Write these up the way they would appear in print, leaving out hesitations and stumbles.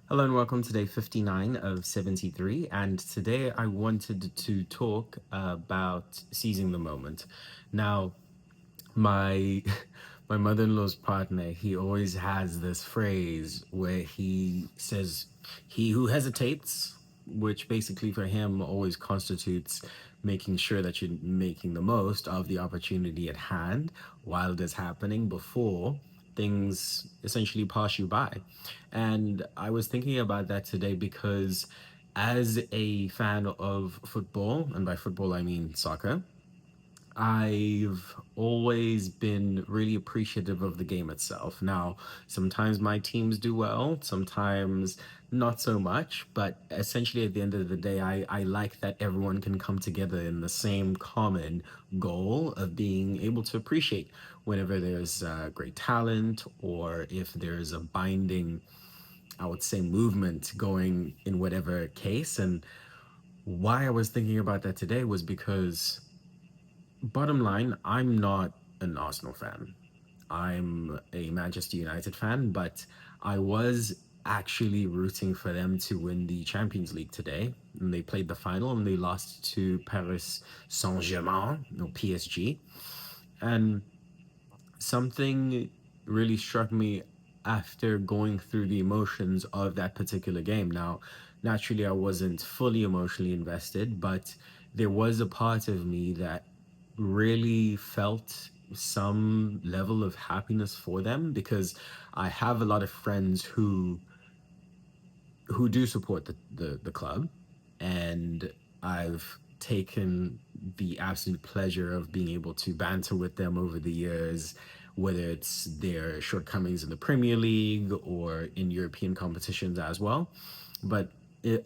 Hello and welcome to day 59 of 73. And today I wanted to talk about seizing the moment. Now, my my mother-in-law's partner, he always has this phrase where he says, "He who hesitates," which basically for him always constitutes making sure that you're making the most of the opportunity at hand while it is happening before things essentially pass you by. And I was thinking about that today because as a fan of football, and by football I mean soccer, I've always been really appreciative of the game itself. Now, sometimes my teams do well, sometimes not so much, but essentially at the end of the day, I like that everyone can come together in the same common goal of being able to appreciate whenever there's great talent or if there's a binding, I would say, movement going in whatever case. And why I was thinking about that today was because bottom line, I'm not an Arsenal fan. I'm a Manchester United fan, but I was actually rooting for them to win the Champions League today. And they played the final and they lost to Paris Saint-Germain, no PSG. And something really struck me after going through the emotions of that particular game. Now, naturally, I wasn't fully emotionally invested, but there was a part of me that really felt some level of happiness for them because I have a lot of friends who do support the club, and I've taken the absolute pleasure of being able to banter with them over the years, whether it's their shortcomings in the Premier League or in European competitions as well. But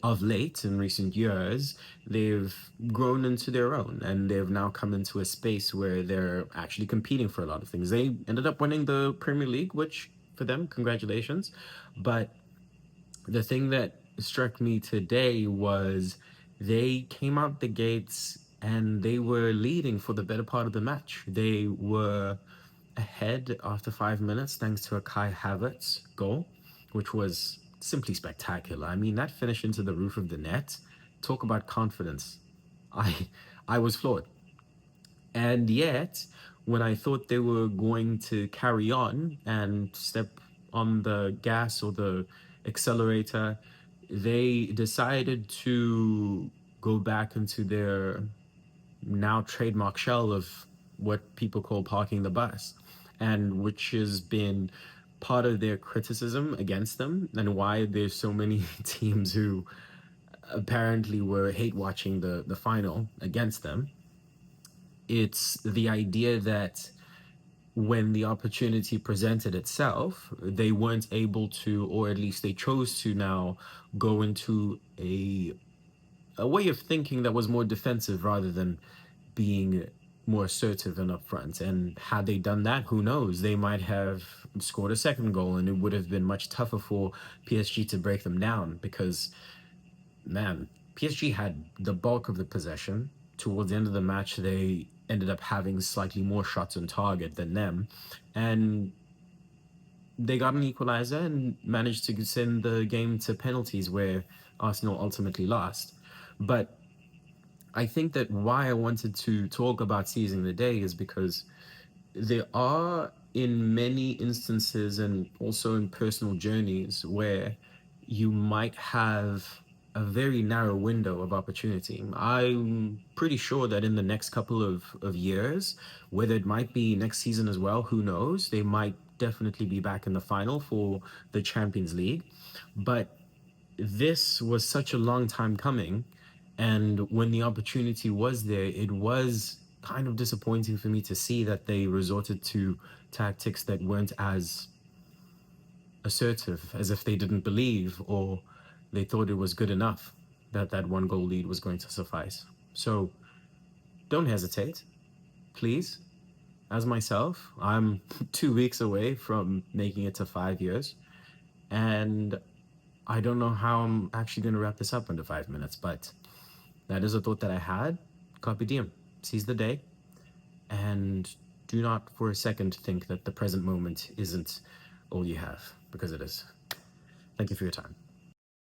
of late, in recent years, they've grown into their own and they've now come into a space where they're actually competing for a lot of things. They ended up winning the Premier League, which for them, congratulations. But the thing that struck me today was they came out the gates and they were leading for the better part of the match. They were ahead after 5 minutes thanks to a Kai Havertz goal, which was simply spectacular. I mean, that finish into the roof of the net, talk about confidence. I I was floored. And yet, when I thought they were going to carry on and step on the gas or the accelerator, they decided to go back into their now trademark shell of what people call parking the bus, and which has been part of their criticism against them and why there's so many teams who apparently were hate watching the final against them. It's the idea that when the opportunity presented itself, they weren't able to, or at least they chose to now go into a way of thinking that was more defensive rather than being more assertive and upfront. And had they done that, who knows? They might have scored a second goal, and it would have been much tougher for PSG to break them down because, man, PSG had the bulk of the possession. Towards the end of the match, they ended up having slightly more shots on target than them. And they got an equalizer and managed to send the game to penalties where Arsenal ultimately lost. But I think that why I wanted to talk about seizing the day is because there are in many instances and also in personal journeys where you might have a very narrow window of opportunity. I'm pretty sure that in the next couple of years, whether it might be next season as well, who knows, they might definitely be back in the final for the Champions League. But this was such a long time coming. And when the opportunity was there, it was kind of disappointing for me to see that they resorted to tactics that weren't as assertive, as if they didn't believe or they thought it was good enough that that one goal lead was going to suffice. So don't hesitate, please. As myself, I'm 2 weeks away from making it to 5 years. And I don't know how I'm actually going to wrap this up under 5 minutes, but that is a thought that I had. Carpe diem. Seize the day. And do not for a second think that the present moment isn't all you have, because it is. Thank you for your time.